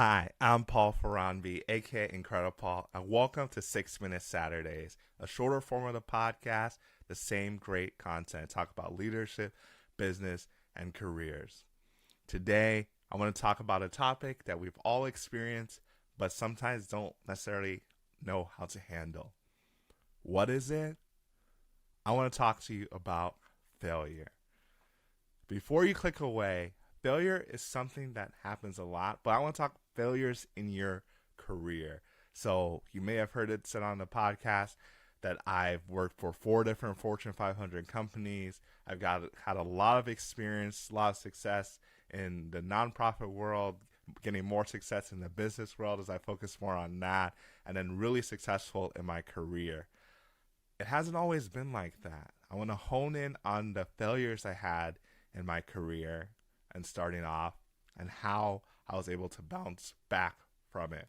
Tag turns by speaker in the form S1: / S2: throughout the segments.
S1: Hi, I'm Paul Ferranbi, aka IncrediPaul, and welcome to 6 Minute Saturdays, a shorter form of the podcast, the same great content. Talk about leadership, business, and careers. Today, I want to talk about a topic that we've all experienced, but sometimes don't necessarily know how to handle. What is it? I want to talk to you about failure. Before you click away, failure is something that happens a lot, but I want to talk failures in your career. So you may have heard it said on the podcast that I've worked for 4 different Fortune 500 companies. Had a lot of experience, a lot of success in the nonprofit world, getting more success in the business world as I focus more on that, and then really successful in my career. It hasn't always been like that. I want to hone in on the failures I had in my career and starting off and how I was able to bounce back from it.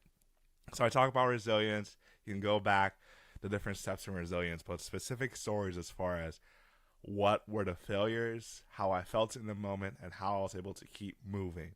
S1: So I talk about resilience. You can go back the different steps in resilience, but specific stories as far as what were the failures, how I felt in the moment, and how I was able to keep moving.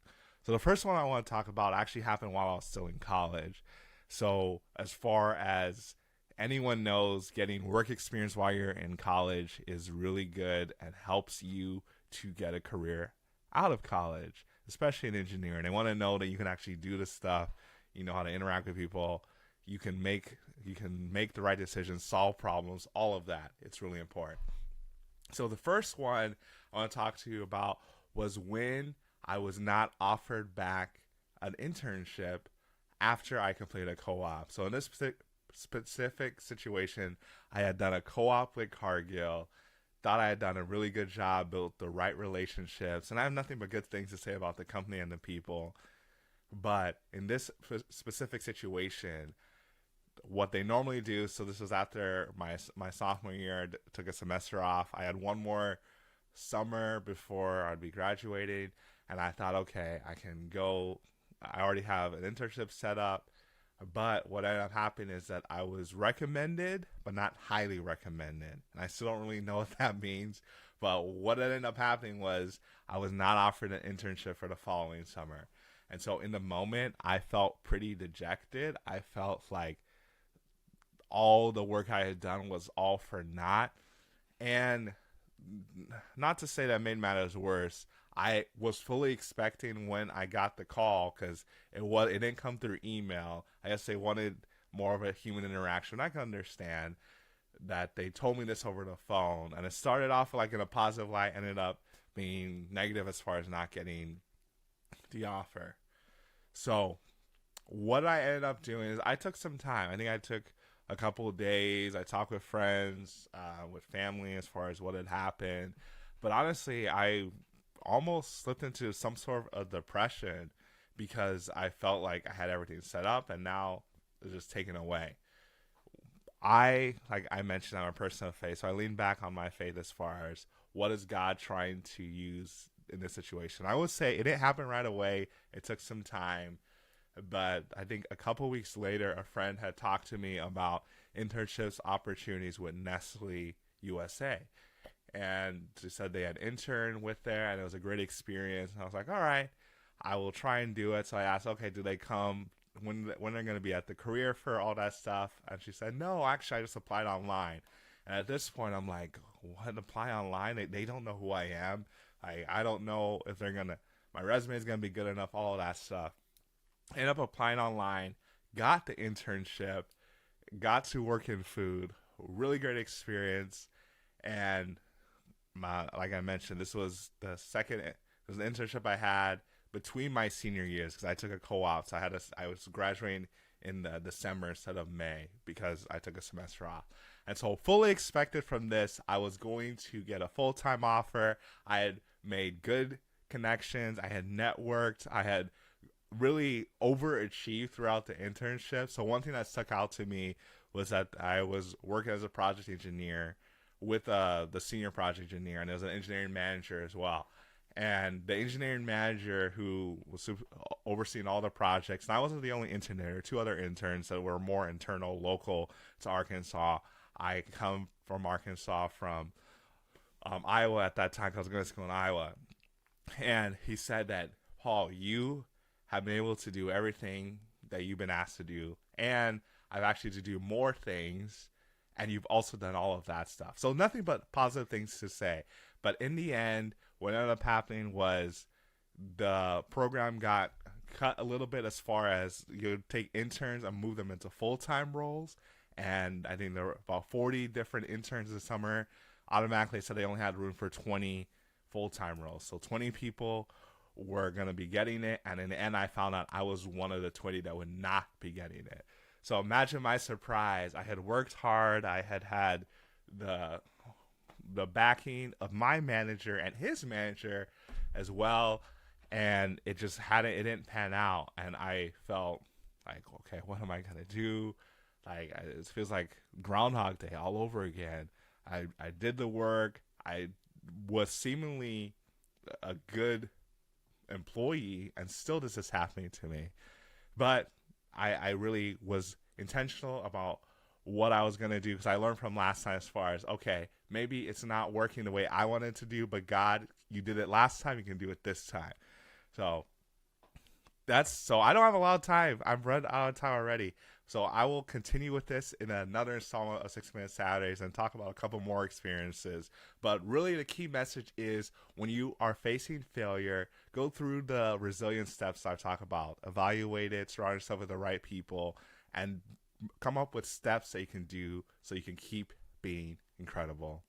S1: So the first one I want to talk about actually happened while I was still in college. So as far as anyone knows, getting work experience while you're in college is really good and helps you to get a career out of college, especially in engineering. They want to know that you can actually do this stuff, you know how to interact with people, you can make the right decisions, solve problems, all of that. It's really important. So the first one I want to talk to you about was when I was not offered back an internship after I completed a co-op. So in this specific situation, I had done a co-op with Cargill, thought I had done a really good job, built the right relationships, and I have nothing but good things to say about the company and the people. But in this specific situation, what they normally do, so this was after my sophomore year, I took a semester off. I had one more summer before I'd be graduating, and I thought, okay, I can go. I already have an internship set up. But what ended up happening is that I was recommended, but not highly recommended. And I still don't really know what that means. But what ended up happening was I was not offered an internship for the following summer. And so in the moment, I felt pretty dejected. I felt like all the work I had done was all for naught. And not to say that made matters worse, I was fully expecting when I got the call, because it didn't come through email. I guess they wanted more of a human interaction. I can understand that they told me this over the phone, and it started off like in a positive light, ended up being negative as far as not getting the offer. So what I ended up doing is I took some time. I think I took a couple of days. I talked with friends, with family as far as what had happened. But honestly, I almost slipped into some sort of depression because I felt like I had everything set up and now it's just taken away. Like I mentioned, I'm a person of faith, so I lean back on my faith as far as what is God trying to use in this situation. I would say it didn't happen right away. It took some time, but I think a couple weeks later, a friend had talked to me about internships opportunities with Nestle USA. And she said they had interned with there and it was a great experience. And I was like, all right, I will try and do it. So I asked, okay, do they come when they're going to be at the career fair, all that stuff? And she said, no, actually, I just applied online. And at this point, I'm like, what, apply online? They don't know who I am. I don't know if my resume is going to be good enough, all of that stuff. Ended up applying online, got the internship, got to work in food, really great experience. And like I mentioned, this was an internship I had between my senior years because I took a co-op. So I was graduating in December instead of May because I took a semester off. And so fully expected from this, I was going to get a full-time offer. I had made good connections. I had networked. I had really overachieved throughout the internship. So one thing that stuck out to me was that I was working as a project engineer with the senior project engineer, and there was an engineering manager as well. And the engineering manager who was overseeing all the projects, and I wasn't the only intern there. There were 2 other interns that were more internal, local to Arkansas. I come from Arkansas, from Iowa at that time, because I was going to school in Iowa. And he said that, Paul, you have been able to do everything that you've been asked to do, and I've actually to do more things, and you've also done all of that stuff. So nothing but positive things to say. But in the end, what ended up happening was the program got cut a little bit as far as you take interns and move them into full-time roles. And I think there were about 40 different interns this summer. Automatically said they only had room for 20 full-time roles. So 20 people were going to be getting it. And in the end, I found out I was one of the 20 that would not be getting it. So imagine my surprise. I had worked hard. I had the backing of my manager and his manager as well. And it didn't pan out. And I felt like, okay, what am I going to do? Like, it feels like Groundhog Day all over again. I did the work. I was seemingly a good employee, and still this is happening to me. But I really was intentional about what I was going to do, because I learned from last time as far as, okay, maybe it's not working the way I wanted to do, but God, you did it last time, you can do it this time. So I don't have a lot of time. I've run out of time already. So I will continue with this in another installment of 6 Minute Saturdays and talk about a couple more experiences. But really the key message is, when you are facing failure, go through the resilience steps I talk about. Evaluate it, surround yourself with the right people, and come up with steps that you can do so you can keep being incredible.